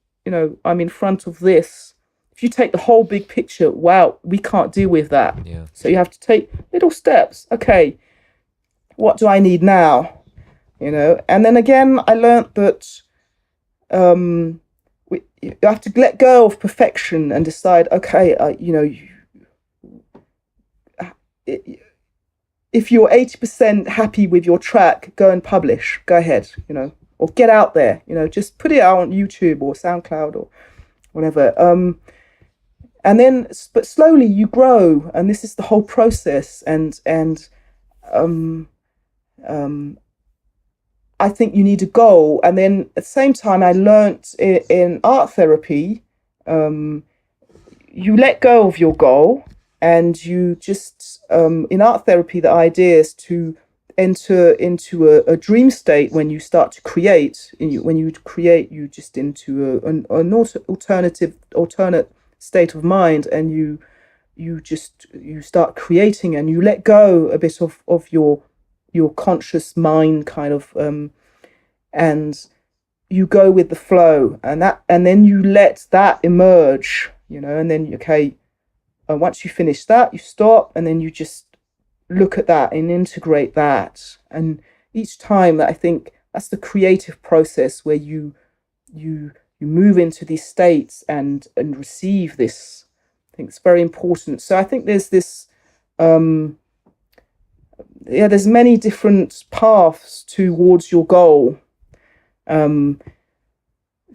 I'm in front of this. If you take the whole big picture, wow, we can't deal with that. Yeah. So you have to take little steps. Okay, what do I need now? And then again, I learned that you have to let go of perfection and decide, okay, if you're 80% happy with your track, go and publish. Go ahead, or get out there. Just put it out on YouTube or SoundCloud or whatever. And then, but slowly you grow, and this is the whole process. And I think you need a goal. And then at the same time, I learnt in art therapy, you let go of your goal, and you just, in art therapy, the idea is to enter into a dream state when you start to create. When you create, you just into an alternate state of mind, and you start creating, and you let go a bit of your conscious mind kind of, and you go with the flow, and then you let that emerge, and then once you finish that, you stop, and then you just look at that and integrate that. And each time, I think that's the creative process where you move into these states and receive this. I think it's very important. So I think there's this, there's many different paths towards your goal.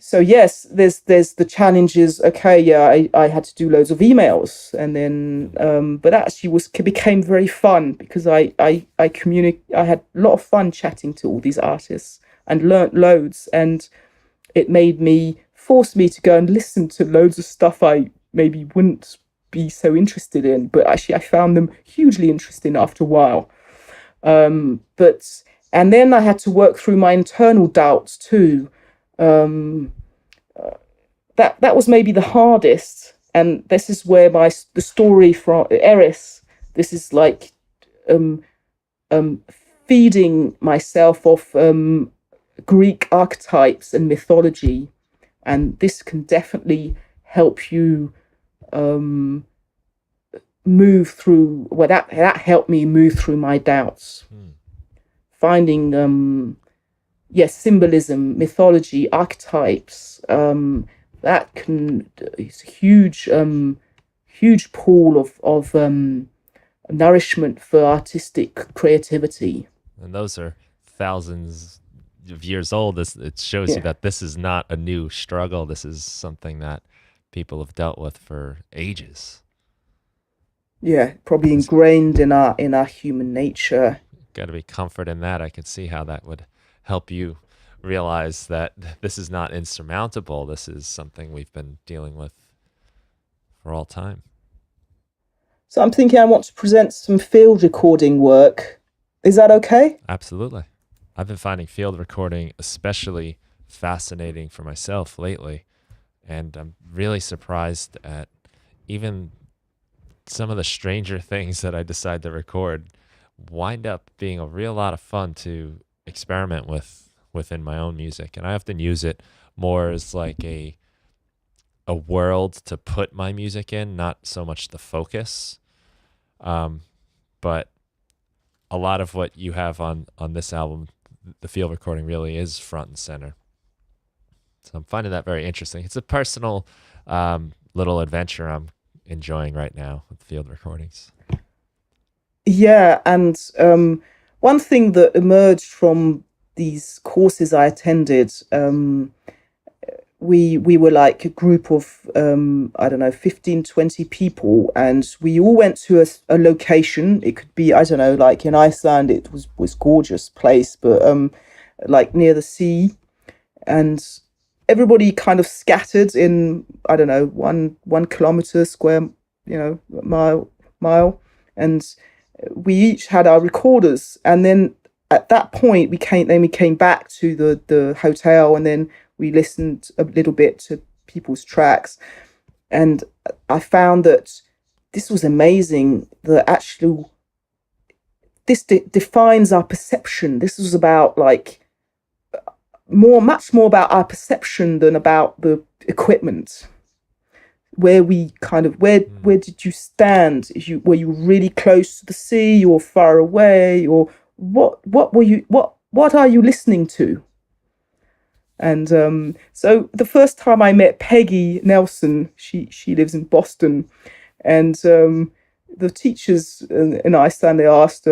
So yes, there's the challenges. Okay, yeah, I had to do loads of emails, and then but actually became very fun, because I had a lot of fun chatting to all these artists and learnt loads, and it forced me to go and listen to loads of stuff I maybe wouldn't be so interested in, but actually I found them hugely interesting after a while. And then I had to work through my internal doubts too. That was maybe the hardest, and this is where the story from Eris, this is like feeding myself off Greek archetypes and mythology, and this can definitely help you move through. Well, that helped me move through my doubts, finding symbolism, mythology, archetypes. It's a huge pool of nourishment for artistic creativity. And those are thousands of years old. It shows you that this is not a new struggle. This is something that people have dealt with for ages. Yeah, probably ingrained in our human nature. Got to be comfort in that. I could see how that would help you realize that this is not insurmountable. This is something we've been dealing with for all time. So I'm thinking I want to present some field recording work. Is that okay? Absolutely. I've been finding field recording especially fascinating for myself lately, and I'm really surprised at even some of the stranger things that I decide to record wind up being a real lot of fun to experiment within my own music. And I often use it more as like a world to put my music in, not so much the focus. But a lot of what you have on this album, the field recording, really is front and center. So I'm finding that very interesting. It's a personal little adventure I'm enjoying right now with field recordings. Yeah, and one thing that emerged from these courses I attended, we were like a group of, 15, 20 people, and we all went to a location. It could be, I don't know, like in Iceland, it was gorgeous place, but like near the sea, and everybody kind of scattered in, I don't know, one kilometer square, mile, and we each had our recorders. And then at that point we came back to the hotel, and then we listened a little bit to people's tracks, and I found that this was amazing. This defines our perception. This was about like much more about our perception than about the equipment. Where did you stand? Were you really close to the sea, or far away, or what are you listening to? And so the first time I met Peggy Nelson, she lives in Boston, and the teachers in Iceland, they asked,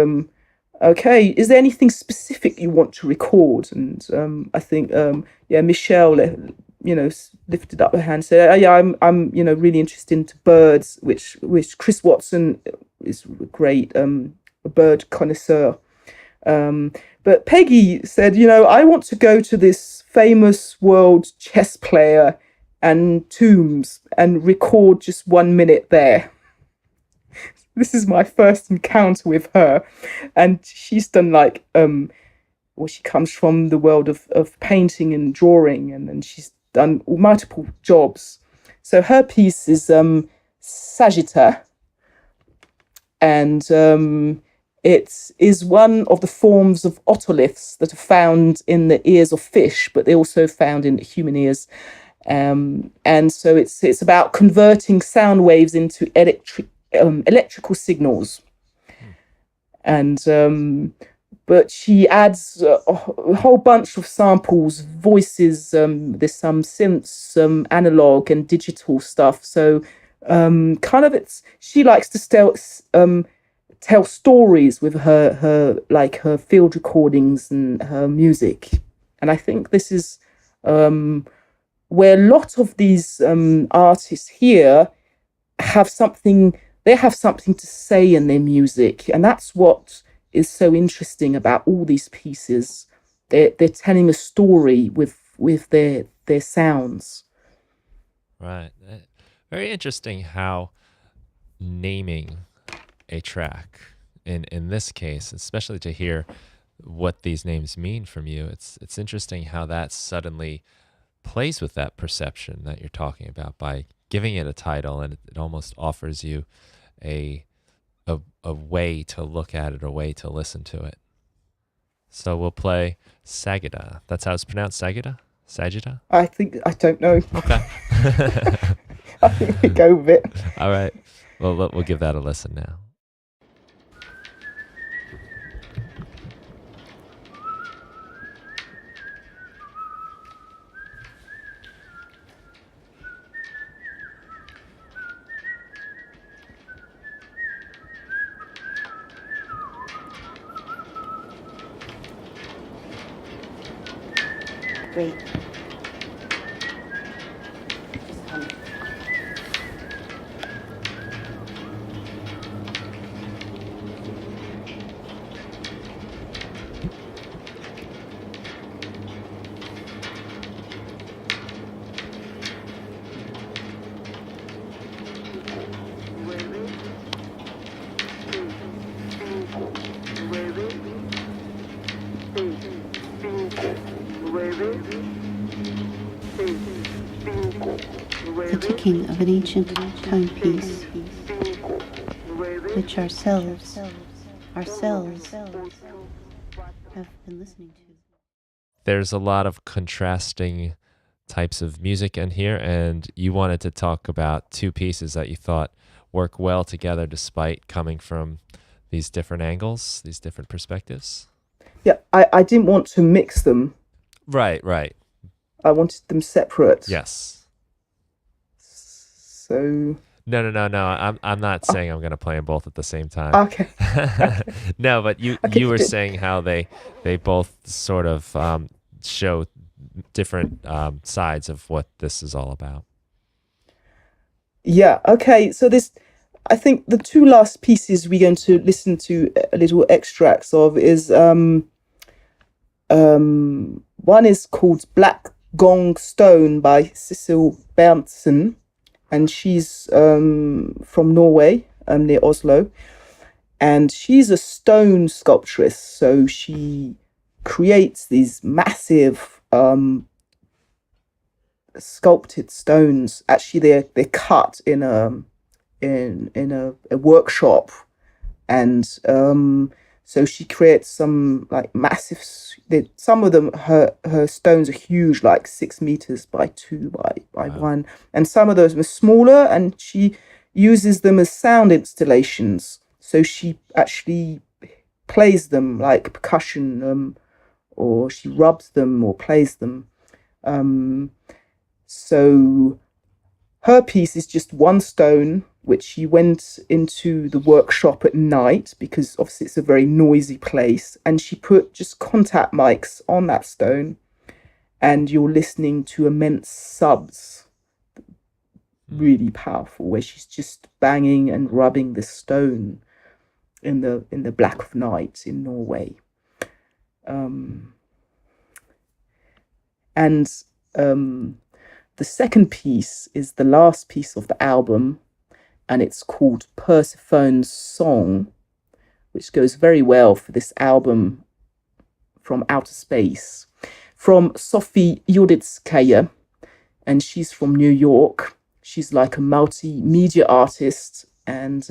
okay, is there anything specific you want to record? And I think Michelle, lifted up her hand and said, I'm really interested into birds, which Chris Watson is a great a bird connoisseur. But Peggy said, I want to go to this famous world chess player and tombs and record just 1 minute there. This is my first encounter with her, and she's done like she comes from the world of painting and drawing, and she's done multiple jobs. So her piece is Sagittal, and it is one of the forms of otoliths that are found in the ears of fish, but they're also found in human ears. And so it's about converting sound waves into electrical signals. And but she adds a whole bunch of samples, voices. There's some synths, some analog and digital stuff. So she likes to tell stories with her field recordings and her music. And I think this is where a lot of these artists here have something to say in their music. And that's what is so interesting about all these pieces. They're telling a story with their sounds. Right. Very interesting how naming a track in this case, especially to hear what these names mean from you, it's interesting how that suddenly plays with that perception that you're talking about by giving it a title, and it almost offers you a way to look at it, a way to listen to it. So we'll play Sagittal. That's how it's pronounced, Sagittal? Sagittal? I don't know. Okay. I think we go with it. All right. Well, we'll give that a listen now. Great. The ticking of an ancient timepiece, which ourselves have been listening to. There's a lot of contrasting types of music in here, and you wanted to talk about two pieces that you thought work well together despite coming from these different angles, these different perspectives. Yeah, I didn't want to mix them. Right, right. I wanted them separate. Yes. So No. I'm not saying I'm gonna play them both at the same time. okay. No, but Okay, you were good. saying how they both sort of show different sides of what this is all about. Yeah, okay. So I think the two last pieces we're going to listen to a little extracts of is one is called Black Gong Stone by Sissel Berntsen, and she's from Norway, near Oslo, and she's a stone sculptress. So she creates these massive sculpted stones. Actually, they're cut in a workshop, and so she creates some like massive. Some of them, her stones are huge, like 6 meters by 2 by Wow. 1, and some of those are smaller. And she uses them as sound installations. So she actually plays them like percussion, or she rubs them or plays them. So her piece is just one stone, which she went into the workshop at night because obviously it's a very noisy place, and she put just contact mics on that stone, and you're listening to immense subs, really powerful, where she's just banging and rubbing the stone in the black of night in Norway. The second piece is the last piece of the album, and it's called Persephone's Song, which goes very well for this album from outer space, from Sophie Yuditskaya, and she's from New York. She's like a multimedia artist, and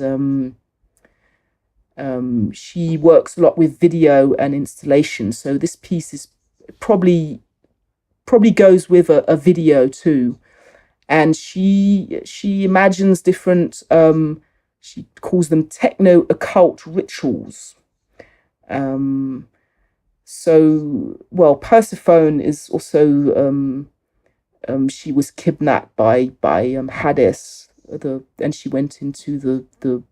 she works a lot with video and installation. So this piece is probably goes with a video too. And she imagines different, she calls them techno occult rituals. So, well, Persephone is also, she was kidnapped by Hades, and she went into the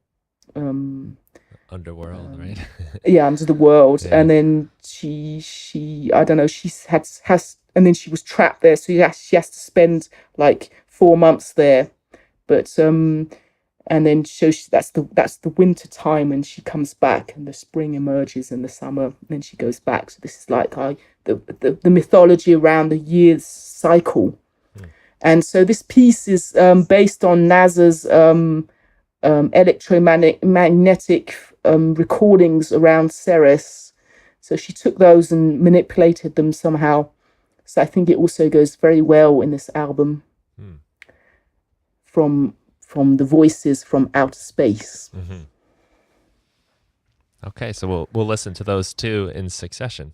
Underworld, right? yeah, under the world. Yeah. And then she I don't know, she has and then she was trapped there, so she has to spend like 4 months there. But and then that's the winter time, and she comes back, and the spring emerges in the summer, and then she goes back. So this is like the mythology around the year's cycle. And so this piece is based on NASA's electromagnetic recordings around Ceres. So she took those and manipulated them somehow. So I think it also goes very well in this album. From the voices from outer space. Mm-hmm. Okay, so we'll listen to those two in succession.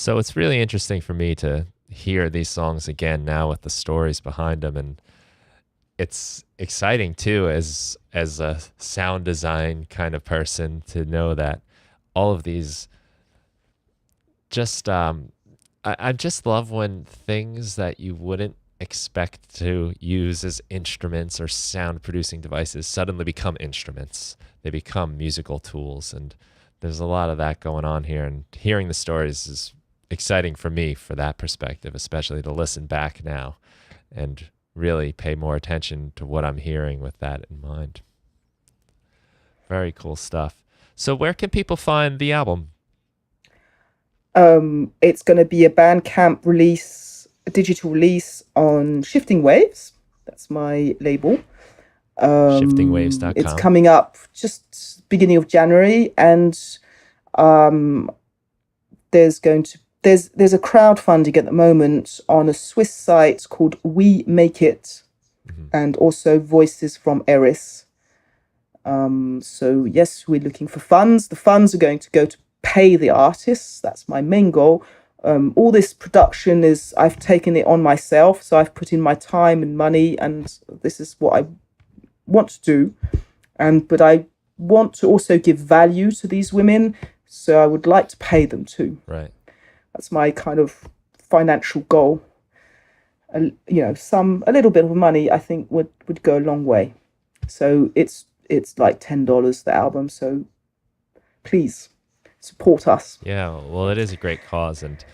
So it's really interesting for me to hear these songs again now with the stories behind them, and it's exciting too as a sound design kind of person to know that all of these just I just love when things that you wouldn't expect to use as instruments or sound producing devices suddenly become instruments. They become musical tools, and there's a lot of that going on here, and hearing the stories is exciting for me for that perspective, especially to listen back now and really pay more attention to what I'm hearing with that in mind. Very cool stuff. So where can people find the album? It's going to be a Bandcamp release, a digital release on Shifting Waves. That's my label. Shiftingwaves.com. It's coming up just beginning of January, and there's a crowdfunding at the moment on a Swiss site called We Make It, and also Voices from Eris. So yes, we're looking for funds. The funds are going to go to pay the artists. That's my main goal. All this production I've taken it on myself, so I've put in my time and money, and this is what I want to do. But I want to also give value to these women, so I would like to pay them too. Right. That's my kind of financial goal. A little bit of money I think would go a long way. So it's like $10 the album. So please support us. Yeah, well, it is a great cause, and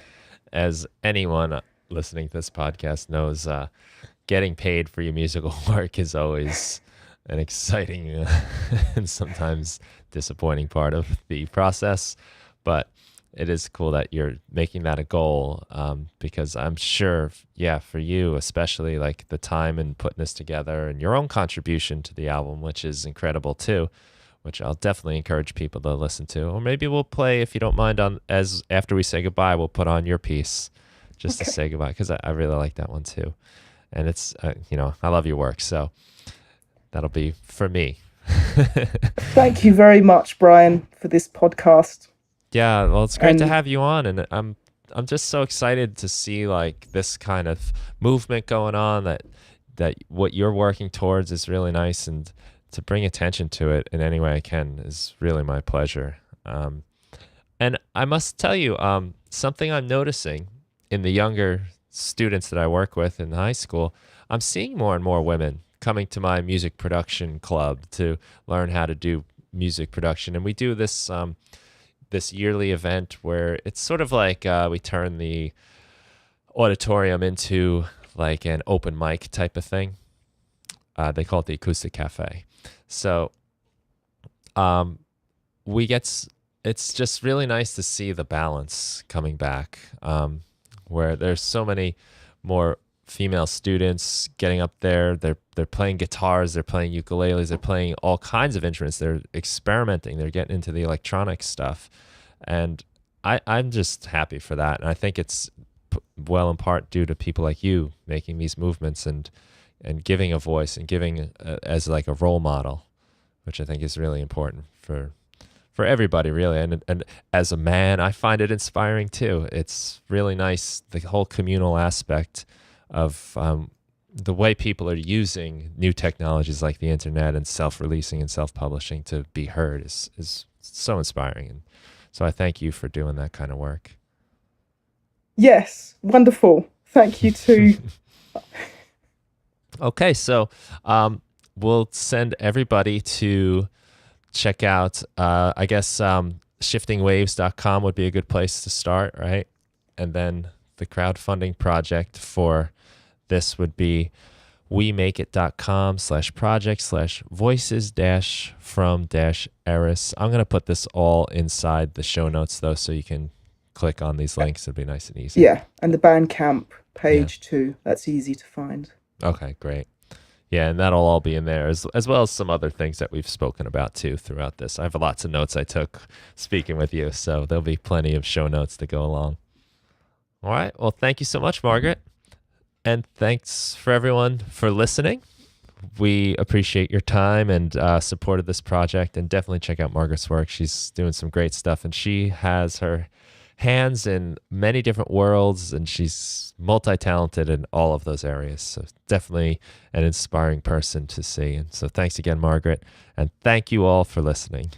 as anyone listening to this podcast knows, getting paid for your musical work is always an exciting and sometimes disappointing part of the process, but it is cool that you're making that a goal, because I'm sure, for you especially, like the time and putting this together and your own contribution to the album, which is incredible too, which I'll definitely encourage people to listen to. Or maybe we'll play, if you don't mind, after we say goodbye, we'll put on your piece just to say goodbye, because I really like that one too. And it's, I love your work, so that'll be for me. Thank you very much, Brian, for this podcast. Yeah, well, it's great to have you on, and I'm just so excited to see like this kind of movement going on, that what you're working towards is really nice, and to bring attention to it in any way I can is really my pleasure. And I must tell you, something I'm noticing in the younger students that I work with in high school, I'm seeing more and more women coming to my music production club to learn how to do music production. And we do this this yearly event where it's sort of like we turn the auditorium into like an open mic type of thing. They call it the Acoustic Cafe. So it's just really nice to see the balance coming back, where there's so many more female students getting up there. They're playing guitars, they're playing ukuleles, they're playing all kinds of instruments. They're experimenting, they're getting into the electronic stuff. And I'm just happy for that. And I think it's well in part due to people like you making these movements and giving a voice and giving as like a role model, which I think is really important for everybody, really. And as a man, I find it inspiring too. It's really nice, the whole communal aspect of the way people are using new technologies like the internet and self-releasing and self-publishing to be heard is so inspiring. And so I thank you for doing that kind of work. Yes, wonderful. Thank you too. Okay, so we'll send everybody to check out, I guess shiftingwaves.com would be a good place to start, right? And then the crowdfunding project for this would be wemakeit.com/project/voices-from-Eris. I'm going to put this all inside the show notes, though, so you can click on these links. It'll be nice and easy. Yeah, and the Bandcamp page too. That's easy to find. Okay, great. Yeah, and that'll all be in there, as well as some other things that we've spoken about, too, throughout this. I have lots of notes I took speaking with you, so there'll be plenty of show notes to go along. All right, well, thank you so much, Margaret. And thanks for everyone for listening. We appreciate your time and support of this project, and definitely check out Margaret's work. She's doing some great stuff, and she has her hands in many different worlds, and she's multi-talented in all of those areas. So definitely an inspiring person to see. And so thanks again, Margaret, and thank you all for listening.